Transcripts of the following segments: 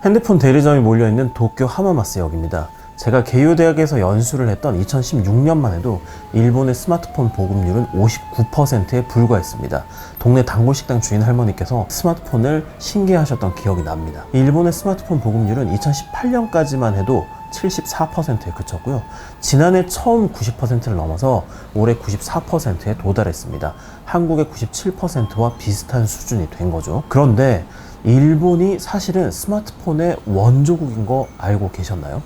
핸드폰 대리점이 몰려있는 도쿄 하마마스역입니다. 제가 게이오 대학에서 연수를 했던 2016년만 해도 일본의 스마트폰 보급률은 59%에 불과했습니다. 동네 단골식당 주인 할머니께서 스마트폰을 신기해하셨던 기억이 납니다. 일본의 스마트폰 보급률은 2018년까지만 해도 74%에 그쳤고요. 지난해 처음 90%를 넘어서 올해 94%에 도달했습니다. 한국의 97%와 비슷한 수준이 된 거죠. 그런데 일본이 사실은 스마트폰의 원조국인 거 알고 계셨나요?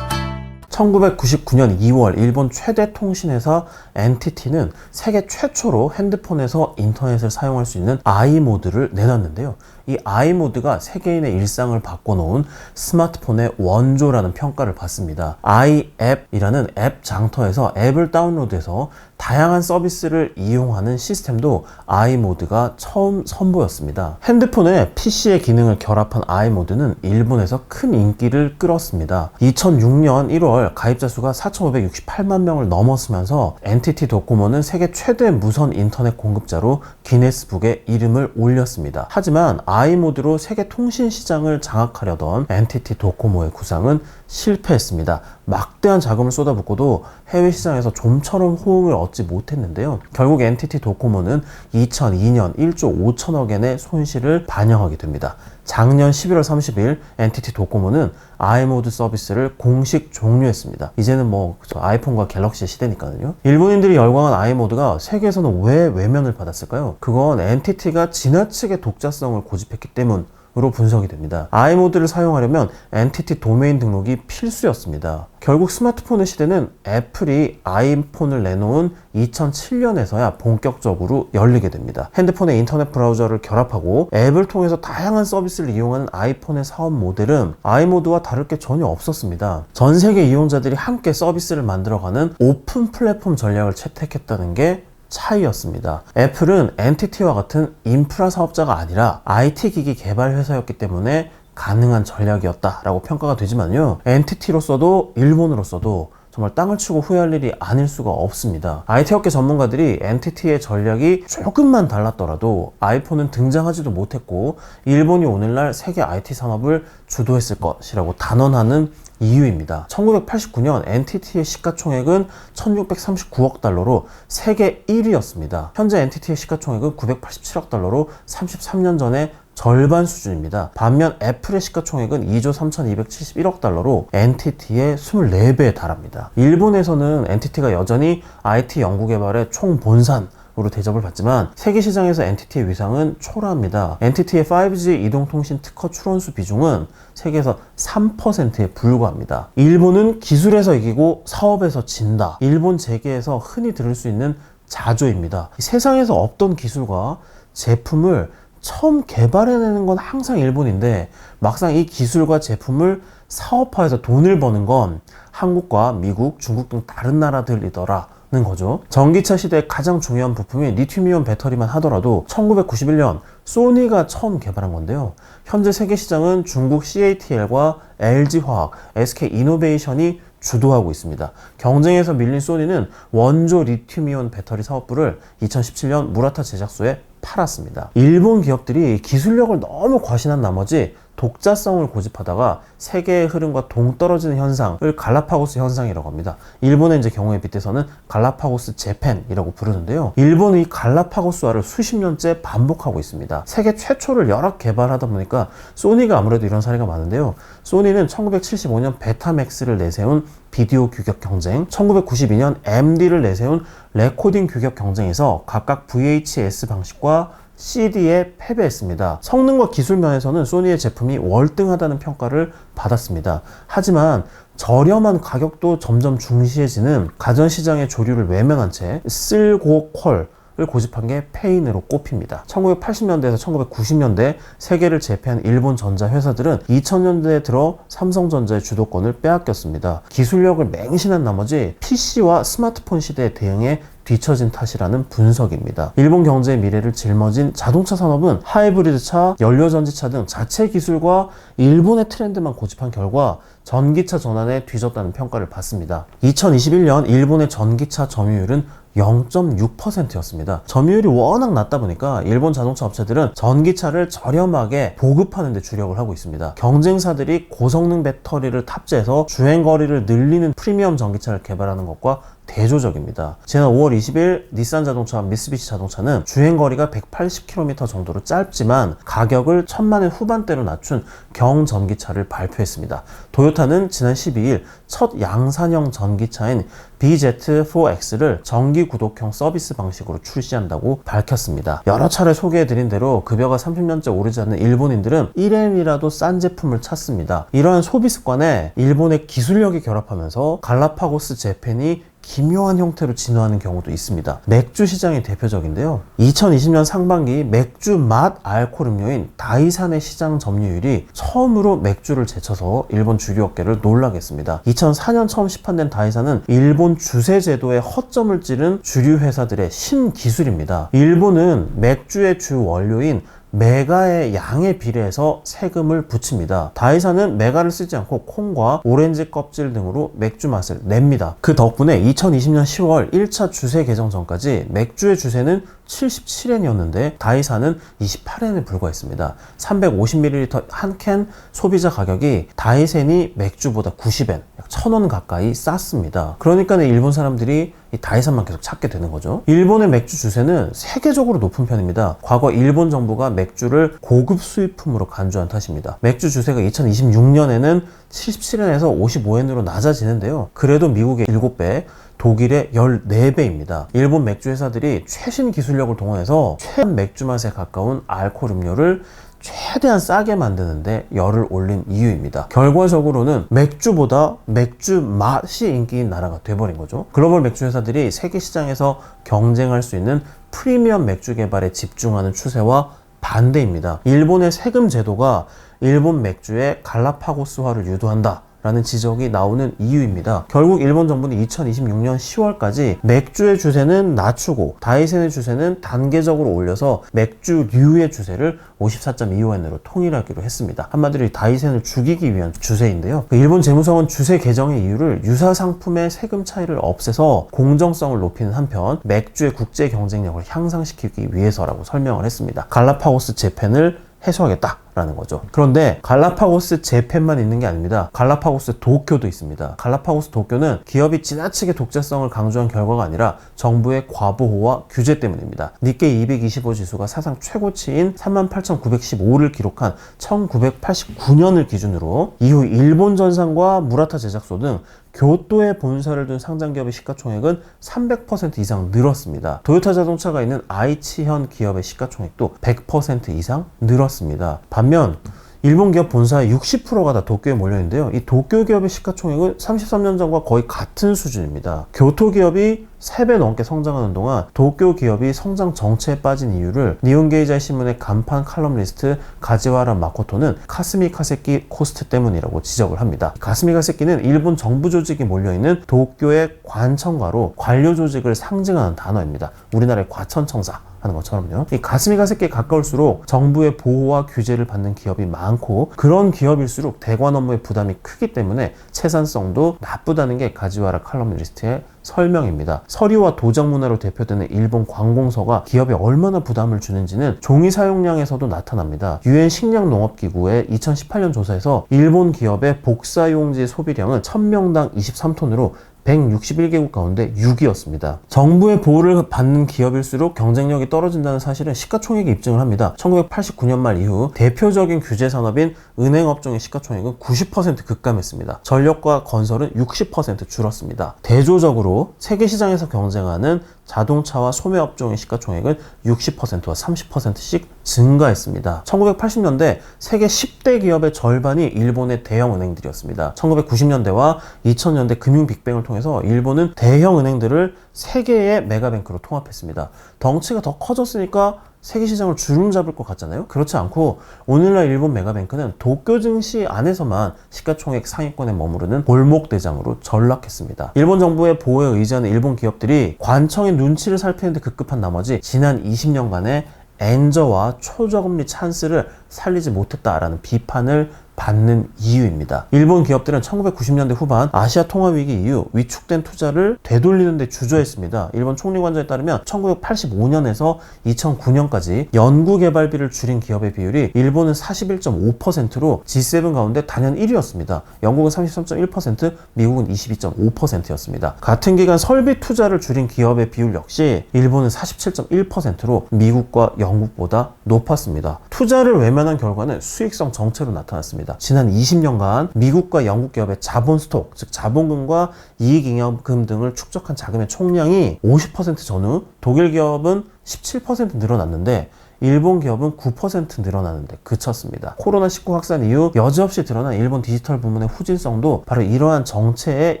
1999년 2월 일본 최대 통신회사 NTT는 세계 최초로 핸드폰에서 인터넷을 사용할 수 있는 아이모드를 내놨는데요. 이 아이모드가 세계인의 일상을 바꿔놓은 스마트폰의 원조라는 평가를 받습니다. 아이앱이라는 앱 장터에서 앱을 다운로드해서 다양한 서비스를 이용하는 시스템도 아이모드가 처음 선보였습니다. 핸드폰에 PC의 기능을 결합한 아이모드는 일본에서 큰 인기를 끌었습니다. 2006년 1월 가입자 수가 4,568만 명을 넘었으면서 NTT 도코모는 세계 최대 무선 인터넷 공급자로 기네스북에 이름을 올렸습니다. 하지만 아이모드로 세계 통신 시장을 장악하려던 NTT 도코모의 구상은 실패했습니다. 막대한 자금을 쏟아붓고도 해외 시장에서 좀처럼 호응을 얻지 못했는데요. 결국 NTT 도코모는 2002년 1조 5천억엔의 손실을 반영하게 됩니다. 작년 11월 30일 NTT 도코모는 아이모드 서비스를 공식 종료했습니다. 이제는 아이폰과 갤럭시의 시대니까요. 일본인들이 열광한 아이모드가 세계에서는 왜 외면을 받았을까요? 그건 NTT가 지나치게 독자성을 고집했기 때문으로 분석이 됩니다. 아이모드를 사용하려면 NTT 도메인 등록이 필수였습니다. 결국 스마트폰의 시대는 애플이 아이폰을 내놓은 2007년에서야 본격적으로 열리게 됩니다. 핸드폰에 인터넷 브라우저를 결합하고 앱을 통해서 다양한 서비스를 이용하는 아이폰의 사업 모델은 아이모드와 다를 게 전혀 없었습니다. 전 세계 이용자들이 함께 서비스를 만들어가는 오픈 플랫폼 전략을 채택했다는 게 차이였습니다. 애플은 NTT와 같은 인프라 사업자가 아니라 IT 기기 개발 회사였기 때문에 가능한 전략이었다라고 평가가 되지만요. NTT로서도 일본으로서도 정말 땅을 치고 후회할 일이 아닐 수가 없습니다. IT 업계 전문가들이 NTT의 전략이 조금만 달랐더라도 아이폰은 등장하지도 못했고 일본이 오늘날 세계 IT 산업을 주도했을 것이라고 단언하는 이유입니다. 1989년 NTT의 시가총액은 1639억 달러로 세계 1위였습니다. 현재 NTT의 시가총액은 987억 달러로 33년 전에 절반 수준입니다. 반면 애플의 시가총액은 2조 3271억 달러로 NTT의 24배에 달합니다. 일본에서는 NTT가 여전히 IT 연구개발의 총본산으로 대접을 받지만 세계 시장에서 NTT의 위상은 초라합니다. NTT의 5G 이동통신 특허 출원수 비중은 세계에서 3%에 불과합니다. 일본은 기술에서 이기고 사업에서 진다. 일본 재계에서 흔히 들을 수 있는 자조입니다. 세상에서 없던 기술과 제품을 처음 개발해내는 건 항상 일본인데 막상 이 기술과 제품을 사업화해서 돈을 버는 건 한국과 미국, 중국 등 다른 나라들이더라는 거죠. 전기차 시대의 가장 중요한 부품인 리튬이온 배터리만 하더라도 1991년 소니가 처음 개발한 건데요. 현재 세계 시장은 중국 CATL과 LG화학, SK이노베이션이 주도하고 있습니다. 경쟁에서 밀린 소니는 원조 리튬이온 배터리 사업부를 2017년 무라타 제작소에 팔았습니다. 일본 기업들이 기술력을 너무 과신한 나머지 독자성을 고집하다가 세계의 흐름과 동떨어지는 현상을 갈라파고스 현상이라고 합니다. 일본의 경우에 빗대서는 갈라파고스 재팬이라고 부르는데요. 일본은 이 갈라파고스화를 수십 년째 반복하고 있습니다. 세계 최초를 여러 개발하다 보니까 소니가 아무래도 이런 사례가 많은데요. 소니는 1975년 베타맥스를 내세운 비디오 규격 경쟁, 1992년 MD를 내세운 레코딩 규격 경쟁에서 각각 VHS 방식과 CD에 패배했습니다. 성능과 기술 면에서는 소니의 제품이 월등하다는 평가를 받았습니다. 하지만 저렴한 가격도 점점 중시해지는 가전시장의 조류를 외면한 채 쓸고퀄 을 고집한 게 페인으로 꼽힙니다. 1980년대에서 1990년대 세계를 제패한 일본 전자 회사들은 2000년대에 들어 삼성전자의 주도권을 빼앗겼습니다. 기술력을 맹신한 나머지 PC와 스마트폰 시대에 대응해 뒤처진 탓이라는 분석입니다. 일본 경제의 미래를 짊어진 자동차 산업은 하이브리드차, 연료전지차 등 자체 기술과 일본의 트렌드만 고집한 결과 전기차 전환에 뒤졌다는 평가를 받습니다. 2021년 일본의 전기차 점유율은 0.6%였습니다. 점유율이 워낙 낮다 보니까 일본 자동차 업체들은 전기차를 저렴하게 보급하는 데 주력을 하고 있습니다. 경쟁사들이 고성능 배터리를 탑재해서 주행거리를 늘리는 프리미엄 전기차를 개발하는 것과 대조적입니다. 지난 5월 20일 닛산 자동차와 미쓰비시 자동차는 주행거리가 180km 정도로 짧지만 가격을 1000만엔 후반대로 낮춘 경전기차를 발표했습니다. 도요타는 지난 12일 첫 양산형 전기차인 BZ4X를 정기 구독형 서비스 방식으로 출시한다고 밝혔습니다. 여러 차례 소개해드린 대로 급여가 30년째 오르지 않는 일본인들은 1엔이라도 싼 제품을 찾습니다. 이러한 소비 습관에 일본의 기술력이 결합하면서 갈라파고스 재팬이 기묘한 형태로 진화하는 경우도 있습니다. 맥주 시장이 대표적인데요. 2020년 상반기 맥주 맛 알코올 음료인 다이산의 시장 점유율이 처음으로 맥주를 제쳐서 일본 주류업계를 놀라게 했습니다. 2004년 처음 시판된 다이산은 일본 주세 제도에 허점을 찌른 주류 회사들의 신기술입니다. 일본은 맥주의 주 원료인 메가의 양에 비례해서 세금을 붙입니다. 다이산은 메가를 쓰지 않고 콩과 오렌지 껍질 등으로 맥주 맛을 냅니다. 그 덕분에 2020년 10월 1차 주세 개정 전까지 맥주의 주세는 77엔이었는데 다이산은 28엔에 불과했습니다. 350ml 한 캔 소비자 가격이 다이센이 맥주보다 90엔, 약 1000원 가까이 쌌습니다. 그러니까 일본 사람들이 이 다이산만 계속 찾게 되는 거죠. 일본의 맥주 주세는 세계적으로 높은 편입니다. 과거 일본 정부가 맥주를 고급 수입품으로 간주한 탓입니다. 맥주 주세가 2026년에는 77엔에서 55엔으로 낮아지는데요. 그래도 미국의 7배, 독일의 14배입니다. 일본 맥주 회사들이 최신 기술력을 동원해서 최한 맥주 맛에 가까운 알코올 음료를 최대한 싸게 만드는데 열을 올린 이유입니다. 결과적으로는 맥주보다 맥주 맛이 인기인 나라가 돼버린 거죠. 글로벌 맥주 회사들이 세계 시장에서 경쟁할 수 있는 프리미엄 맥주 개발에 집중하는 추세와 반대입니다. 일본의 세금 제도가 일본 맥주의 갈라파고스화를 유도한다 라는 지적이 나오는 이유입니다. 결국 일본 정부는 2026년 10월까지 맥주의 주세는 낮추고 다이센의 주세는 단계적으로 올려서 맥주류의 주세를 54.25엔으로 통일하기로 했습니다. 한마디로 다이센을 죽이기 위한 주세인데요. 일본 재무성은 주세 개정의 이유를 유사 상품의 세금 차이를 없애서 공정성을 높이는 한편 맥주의 국제 경쟁력을 향상시키기 위해서라고 설명을 했습니다. 갈라파고스 재팬을 해소하겠다라는 거죠. 그런데 갈라파고스 재팬만 있는 게 아닙니다. 갈라파고스 도쿄도 있습니다. 갈라파고스 도쿄는 기업이 지나치게 독자성을 강조한 결과가 아니라 정부의 과보호와 규제 때문입니다. 니케이 225 지수가 사상 최고치인 38,915를 기록한 1989년을 기준으로 이후 일본 전상과 무라타 제작소 등 교토에 본사를 둔 상장기업의 시가총액은 300% 이상 늘었습니다. 도요타 자동차가 있는 아이치현 기업의 시가총액도 100% 이상 늘었습니다. 반면 일본 기업 본사의 60%가 다 도쿄에 몰려있는데요. 이 도쿄 기업의 시가총액은 33년 전과 거의 같은 수준입니다. 교토 기업이 3배 넘게 성장하는 동안 도쿄 기업이 성장 정체에 빠진 이유를 니혼게이자이 신문의 간판 칼럼니스트 가지와라 마코토는 카스미 카세키 코스트 때문이라고 지적을 합니다. 카스미 카세키는 일본 정부 조직이 몰려있는 도쿄의 관청가로 관료 조직을 상징하는 단어입니다. 우리나라의 과천청사 하는 것처럼요. 이 가스미 가세키에 가까울수록 정부의 보호와 규제를 받는 기업이 많고 그런 기업일수록 대관 업무의 부담이 크기 때문에 채산성도 나쁘다는 게 가지와라 칼럼니스트의 설명입니다. 서류와 도장 문화로 대표되는 일본 관공서가 기업에 얼마나 부담을 주는지는 종이 사용량에서도 나타납니다. 유엔 식량농업기구의 2018년 조사에서 일본 기업의 복사용지 소비량은 1000명당 23톤으로 161개국 가운데 6위였습니다. 정부의 보호를 받는 기업일수록 경쟁력이 떨어진다는 사실은 시가총액이 입증을 합니다. 1989년 말 이후 대표적인 규제 산업인 은행업종의 시가총액은 90% 급감했습니다. 전력과 건설은 60% 줄었습니다. 대조적으로 세계 시장에서 경쟁하는 자동차와 소매업종의 시가총액은 60%와 30%씩 증가했습니다. 1980년대 세계 10대 기업의 절반이 일본의 대형 은행들이었습니다. 1990년대와 2000년대 금융 빅뱅을 통해서 일본은 대형 은행들을 3개의 메가뱅크로 통합했습니다. 덩치가 더 커졌으니까 세계 시장을 주름 잡을 것 같잖아요. 그렇지 않고 오늘날 일본 메가뱅크는 도쿄 증시 안에서만 시가총액 상위권에 머무르는 골목대장으로 전락했습니다. 일본 정부의 보호에 의지하는 일본 기업들이 관청의 눈치를 살피는데 급급한 나머지 지난 20년간의 엔저와 초저금리 찬스를 살리지 못했다라는 비판을 받는 이유입니다. 일본 기업들은 1990년대 후반 아시아 통화 위기 이후 위축된 투자를 되돌리는 데 주저했습니다. 일본 총리관저에 따르면 1985년에서 2009년까지 연구개발비를 줄인 기업의 비율이 일본은 41.5%로 G7 가운데 단연 1위였습니다. 영국은 33.1%, 미국은 22.5%였습니다. 같은 기간 설비 투자를 줄인 기업의 비율 역시 일본은 47.1%로 미국과 영국보다 높았습니다. 투자를 외면한 결과는 수익성 정체로 나타났습니다. 지난 20년간 미국과 영국 기업의 자본 스톡, 즉 자본금과 이익잉여금 등을 축적한 자금의 총량이 50% 전후, 독일 기업은 17% 늘어났는데 일본 기업은 9% 늘어나는데 그쳤습니다. 코로나19 확산 이후 여지없이 드러난 일본 디지털 부문의 후진성도 바로 이러한 정체의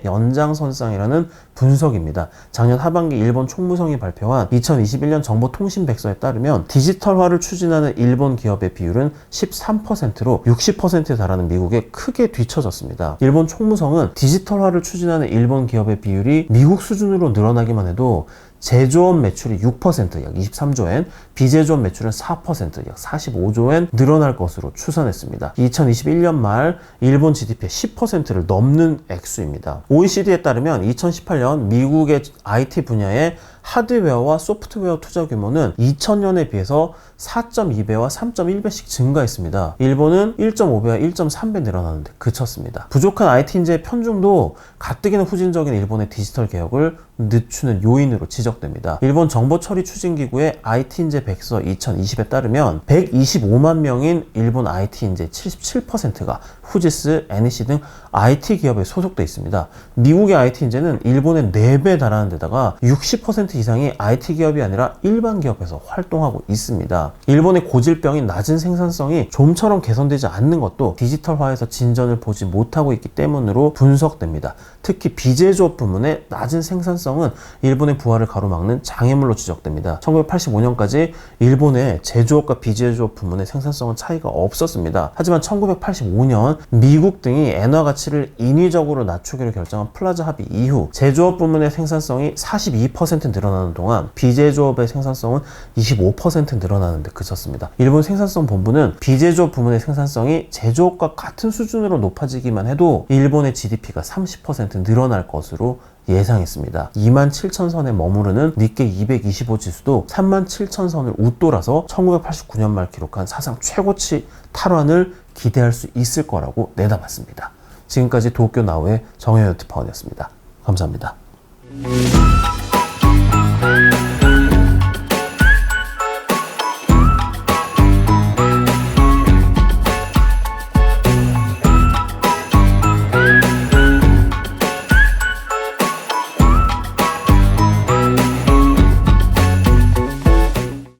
연장선상이라는 분석입니다. 작년 하반기 일본 총무성이 발표한 2021년 정보통신백서에 따르면 디지털화를 추진하는 일본 기업의 비율은 13%로 60%에 달하는 미국에 크게 뒤처졌습니다. 일본 총무성은 디지털화를 추진하는 일본 기업의 비율이 미국 수준으로 늘어나기만 해도 제조업 매출이 6%, 약 23조엔, 비제조업 매출은 4%, 약 45조엔 늘어날 것으로 추산했습니다. 2021년 말 일본 GDP의 10%를 넘는 액수입니다. OECD에 따르면 2018년 미국의 IT 분야의 하드웨어와 소프트웨어 투자 규모는 2000년에 비해서 4.2배와 3.1배씩 증가했습니다. 일본은 1.5배와 1.3배 늘어나는데 그쳤습니다. 부족한 IT 인재의 편중도 가뜩이나 후진적인 일본의 디지털 개혁을 늦추는 요인으로 지적됩니다. 일본 정보처리추진기구의 IT 인재 백서 2020에 따르면 125만 명인 일본 IT 인재 77%가 후지스, NEC 등 IT 기업에 소속돼 있습니다. 미국의 IT 인재는 일본의 4배에 달하는 데다가 60% 이상이 IT 기업이 아니라 일반 기업에서 활동하고 있습니다. 일본의 고질병인 낮은 생산성이 좀처럼 개선되지 않는 것도 디지털화에서 진전을 보지 못하고 있기 때문으로 분석됩니다. 특히 비제조업 부문의 낮은 생산성은 일본의 부활을 가로막는 장애물로 지적됩니다. 1985년까지 일본의 제조업과 비제조업 부문의 생산성은 차이가 없었습니다. 하지만 1985년 미국 등이 엔화 가치를 인위적으로 낮추기로 결정한 플라자 합의 이후 제조업 부문의 생산성이 42% 늘어나는 동안 비제조업의 생산성은 25% 늘어나는데 그쳤습니다. 일본 생산성 본부는 비제조업 부문의 생산성이 제조업과 같은 수준으로 높아지기만 해도 일본의 GDP가 30% 늘어날 것으로 예상했습니다. 27,000선에 머무르는 니케 225 지수도 37,000선을 웃돌아서 1989년 말 기록한 사상 최고치 탈환을 기대할 수 있을 거라고 내다봤습니다. 지금까지 도쿄 나우의 정혜연 특파원이었습니다. 감사합니다.